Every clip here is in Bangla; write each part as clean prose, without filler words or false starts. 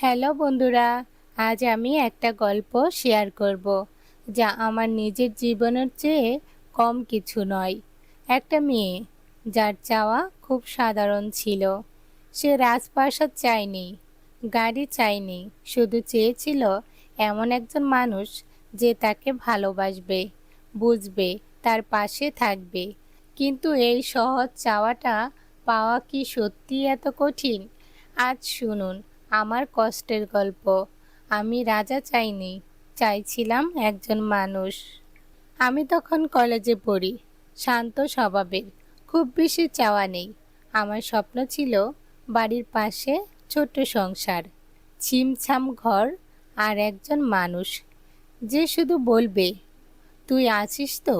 হ্যালো বন্ধুরা, আজ আমি একটা গল্প শেয়ার করব যা আমার নিজের জীবনের চেয়ে কম কিছু নয়। একটা মেয়ে যার চাওয়া খুব সাধারণ ছিল। সে রাজপ্রাসাদ চায়নি, গাড়ি চায়নি, শুধু চেয়েছিল এমন একজন মানুষ যে তাকে ভালোবাসবে, বুঝবে, তার পাশে থাকবে। কিন্তু এই সহজ চাওয়াটা পাওয়া কি সত্যি এত কঠিন? আজ শুনুন আমার কষ্টের গল্প। আমি রাজা চাইনি, চাইছিলাম একজন মানুষ। আমি তখন কলেজে পড়ি, শান্ত স্বভাবের, খুব বেশি চাওয়া নেই। আমার স্বপ্ন ছিল বাড়ির পাশে ছোট্ট সংসার, ছিমছাম ঘর, আর একজন মানুষ যে শুধু বলবে, তুই আছিস তো?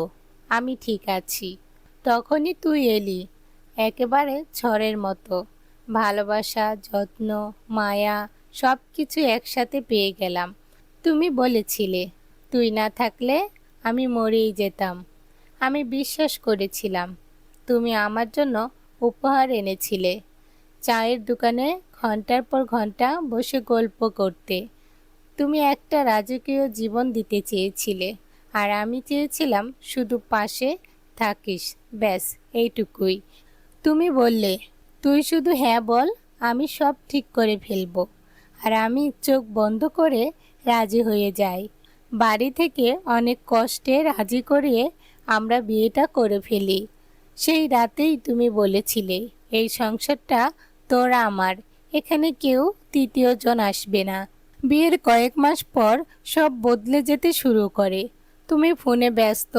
আমি ঠিক আছি। তখনই তুই এলি, একেবারে ঝড়ের মতো। ভালোবাসা, যত্ন, মায়া সব কিছু একসাথে পেয়ে গেলাম। তুমি বলেছিলে তুই না থাকলে আমি মরেই যেতাম। আমি বিশ্বাস করেছিলাম। তুমি আমার জন্য উপহার এনেছিলে, চায়ের দোকানে ঘন্টার পর ঘন্টা বসে গল্প করতে। তুমি একটা রাজকীয় জীবন দিতে চেয়েছিলে, আর আমি চেয়েছিলাম শুধু পাশে থাকিস, ব্যাস এইটুকুই। তুমি বললে, তুই শুধু হ্যাঁ বল, আমি সব ঠিক করে ফেলবো। আর আমি চোখ বন্ধ করে রাজি হয়ে যাই। বাড়ি থেকে অনেক কষ্টে রাজি করিয়ে আমরা বিয়েটা করে ফেলি। সেই রাতেই তুমি বলেছিলে, এই সংসারটা তোর আমার, এখানে কেউ তৃতীয় জন আসবে না। বিয়ের কয়েক মাস পর সব বদলে যেতে শুরু করে। তুমি ফোনে ব্যস্ত,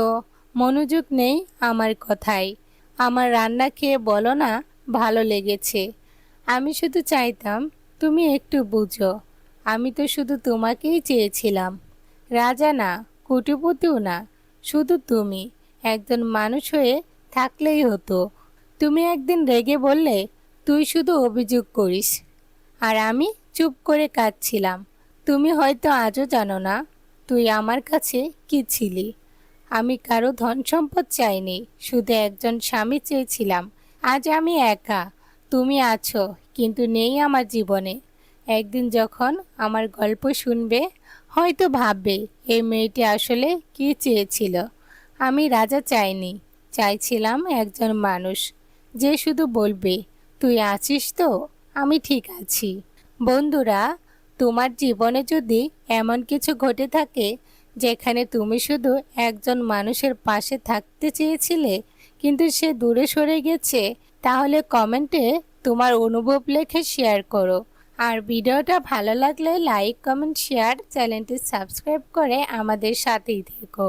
মনোযোগ নেই আমার কথায়। আমার রান্না খেয়ে বলো না ভালো লেগেছে। আমি শুধু চাইতাম তুমি একটু বুঝো। আমি তো শুধু তোমাকেই চেয়েছিলাম, রাজা না, কোটিপতিও না, শুধু তুমি একজন মানুষ হয়ে থাকলেই হতো। তুমি একদিন রেগে বললে, তুই শুধু অভিযোগ করিস, আর আমি চুপ করে কাঁদছিলাম। তুমি হয়তো আজও জানো না তুই আমার কাছে কি ছিলি। আমি কারো ধন সম্পদ চাইনি, শুধু একজন স্বামী চেয়েছিলাম। আজ আমি একা, তুমি আছো কিন্তু নেই আমার জীবনে। একদিন যখন আমার গল্প শুনবে, হয়তো ভাববে এই মেয়েটি আসলে কি চেয়েছিল। আমি রাজা চাইনি, চাইছিলাম একজন মানুষ যে শুধু বলবে, তুই আছিস তো? আমি ঠিক আছি। বন্ধুরা, তোমার জীবনে যদি এমন কিছু ঘটে থাকে যেখানে তুমি শুধু একজন মানুষের পাশে থাকতে চেয়েছিলে কিন্তু সে দূরে সরে গেছে, তাহলে কমেন্টে তোমার অনুভব লিখে শেয়ার করো। আর ভিডিওটা ভালো লাগলে লাইক, কমেন্ট, শেয়ার, চ্যানেলটি সাবস্ক্রাইব করে আমাদের সাথেই থেকো।